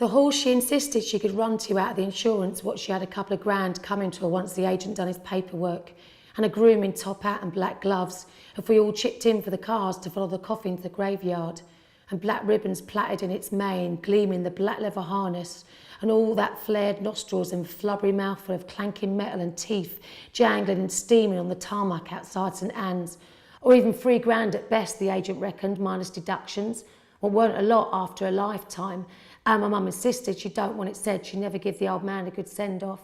The horse she insisted she could run to out of the insurance, what she had a couple of grand coming to her once the agent done his paperwork, and a groom in top hat and black gloves if we all chipped in for the cars to follow the coffin to the graveyard, and black ribbons plaited in its mane, gleaming the black leather harness, and all that flared nostrils and flubbery mouthful of clanking metal and teeth jangling and steaming on the tarmac outside St Anne's, or even £3 at best, the agent reckoned, minus deductions. Well, weren't a lot after a lifetime, and my mum insisted she don't want it said she never give the old man a good send-off.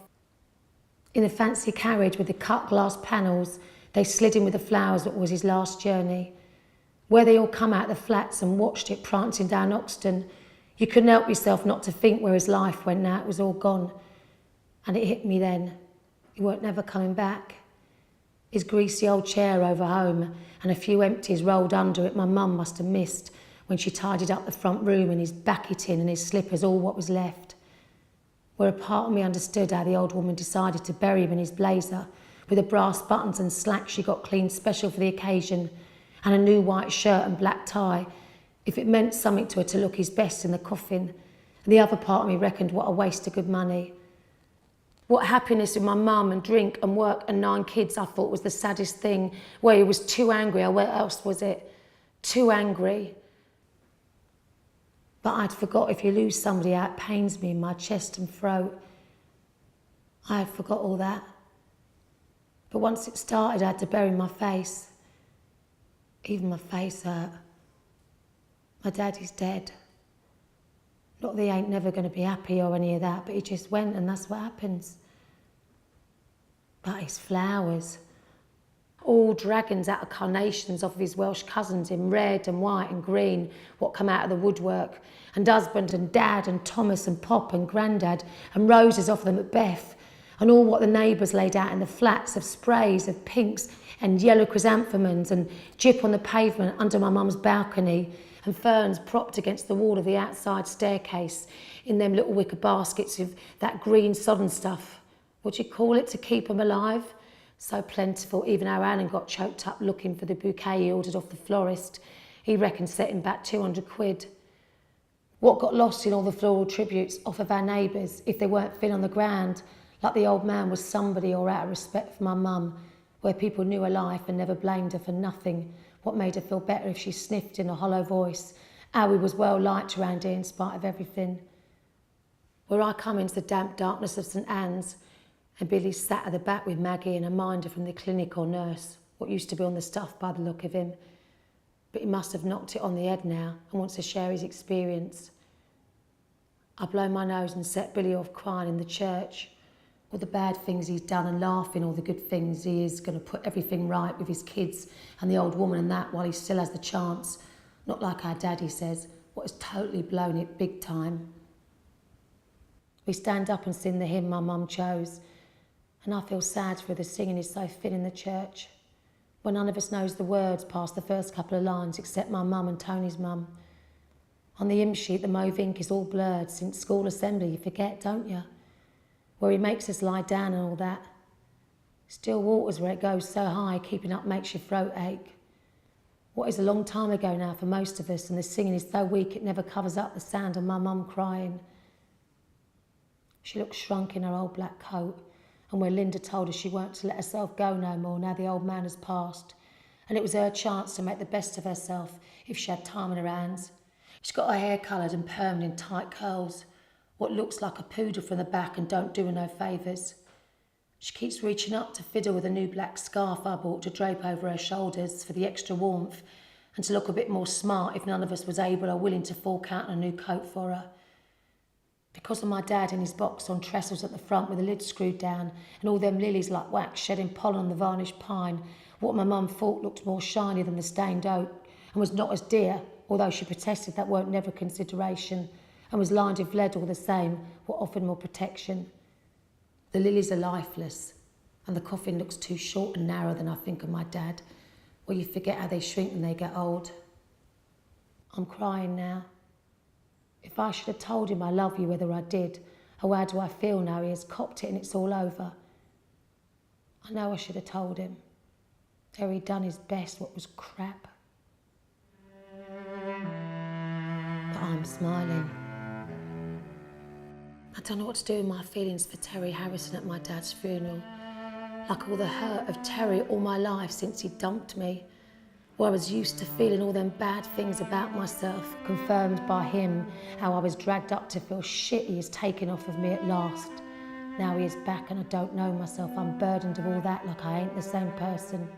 In a fancy carriage with the cut glass panels, they slid in with the flowers that was his last journey. Where they all come out of the flats and watched it prancing down Oxton, you couldn't help yourself not to think where his life went now it was all gone. And it hit me then. He weren't never coming back. His greasy old chair over home and a few empties rolled under it my mum must have missed when she tidied up the front room, and his baccy tin and his slippers all what was left. Where a part of me understood how the old woman decided to bury him in his blazer with the brass buttons and slacks she got cleaned special for the occasion, and a new white shirt and black tie, if it meant something to her to look his best in the coffin. And the other part of me reckoned what a waste of good money. What happiness with my mum and drink and work and 9 kids I thought was the saddest thing, where he was too angry, or what else was it? Too angry. But I'd forgot if you lose somebody how it pains me in my chest and throat. I had forgot all that. But once it started, I had to bury my face. Even my face hurt. My daddy's dead. Not that he ain't never going to be happy or any of that, but he just went, and that's what happens. But his flowers, all dragons out of carnations off of his Welsh cousins in red and white and green, what come out of the woodwork, and husband and dad and Thomas and Pop and Grandad, and roses off them at Beth, and all what the neighbours laid out in the flats of sprays of pinks and yellow chrysanthemums, and gyp on the pavement under my mum's balcony, and ferns propped against the wall of the outside staircase in them little wicker baskets of that green sodden stuff. What do you call it, to keep them alive? So plentiful, even our Alan got choked up looking for the bouquet he ordered off the florist. He reckoned set him back 200 quid. What got lost in all the floral tributes off of our neighbours, if they weren't thin on the ground, like the old man was somebody, or out of respect for my mum, where people knew her life and never blamed her for nothing, what made her feel better if she sniffed in a hollow voice, how we was well liked around here in spite of everything. Where I come into the damp darkness of St Anne's, and Billy sat at the back with Maggie and a minder from the clinic or nurse, what used to be on the stuff by the look of him. But he must have knocked it on the head now and wants to share his experience. I blow my nose and set Billy off crying in the church. All the bad things he's done and laughing, all the good things he is going to put everything right with his kids and the old woman and that while he still has the chance. Not like our daddy says, what has totally blown it big time. We stand up and sing the hymn my mum chose. And I feel sad for the singing is so thin in the church, when none of us knows the words past the first couple of lines except my mum and Tony's mum. On the hymn sheet, the mauve ink is all blurred since school assembly, you forget, don't you? Where he makes us lie down and all that. Still waters where it goes so high, keeping up makes your throat ache. What is a long time ago now for most of us, and the singing is so weak it never covers up the sound of my mum crying. She looks shrunk in her old black coat, and where Linda told her she weren't to let herself go no more now the old man has passed, and it was her chance to make the best of herself if she had time in her hands. She's got her hair coloured and permed in tight curls, what looks like a poodle from the back and don't do her no favours. She keeps reaching up to fiddle with a new black scarf I bought to drape over her shoulders for the extra warmth and to look a bit more smart if none of us was able or willing to fork out a new coat for her. Because of my dad in his box on trestles at the front with the lid screwed down and all them lilies like wax shedding pollen on the varnished pine, what my mum thought looked more shiny than the stained oak and was not as dear, although she protested that weren't never consideration, and was lined with lead all the same, what offered more protection. The lilies are lifeless, and the coffin looks too short and narrow than I think of my dad, where you forget how they shrink when they get old. I'm crying now. If I should have told him I love you, whether I did, or how do I feel now he has copped it and it's all over? I know I should have told him. There he'd done his best, what was crap. But I'm smiling. I don't know what to do with my feelings for Terry Harrison at my dad's funeral. Like all the hurt of Terry all my life since he dumped me. Where I was used to feeling all them bad things about myself, confirmed by him, how I was dragged up to feel shit he is taken off of me at last. Now he is back and I don't know myself, I'm burdened of all that like I ain't the same person.